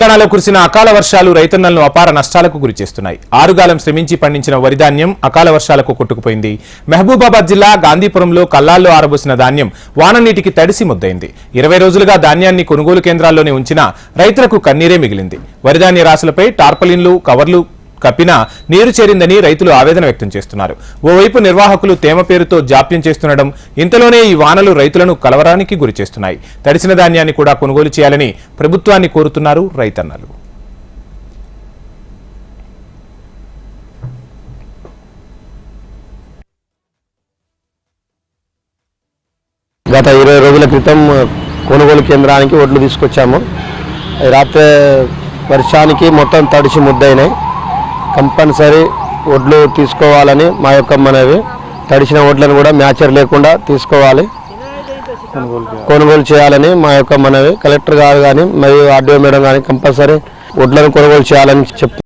తెలంగాణలో కురిసిన అకాల వర్షాలు రైతన్నలను అపార నష్టాలకు గురిచేస్తున్నాయి. ఆరుగాలం శ్రమించి పండించిన వరి ధాన్యం అకాల వర్షాలకు కొట్టుకుపోయింది. మహబూబాబాద్ జిల్లా గాంధీపురంలో కల్లాల్లో ఆరబోసిన ధాన్యం వాన నీటికి తడిసి ముద్దయింది. 20 రోజులుగా ధాన్యాన్ని కొనుగోలు కేంద్రాల్లోనే ఉంచినా రైతులకు కన్నీరే మిగిలింది. వరిధాన్య రాశులపై టార్పలిన్లు, కవర్లు కప్పినా నీరు చేరిందని రైతులు ఆవేదన వ్యక్తం చేస్తున్నారు. ఓవైపు నిర్వాహకులు తేమ పేరుతో జాప్యం చేస్తుండడం, ఇంతలోనే ఈ వానలు రైతులను కలవరానికి గురి చేస్తున్నాయి. తడిసిన ధాన్యాన్ని కూడా కొనుగోలు చేయాలని ప్రభుత్వాన్ని కోరుతున్నారు రైతన్నలు. గత 20 రోజుల క్రితం కొనుగోలు కేంద్రానికి వడ్లు తీసుకొచ్చాము. రాత్రి వర్షానికి మొత్తం తడిసి ముద్దయినాయి. కంపల్సరీ వడ్లు తీసుకోవాలని మా యొక్క మనవి. తడిసిన వడ్లను కూడా మ్యాచర్ లేకుండా తీసుకోవాలి, కొనుగోలు చేయాలని మా యొక్క మనవి. కలెక్టర్ గారు కానీ మరియు ఆర్డీఓ మేడం కానీ కంపల్సరీ వడ్లను కొనుగోలు చేయాలని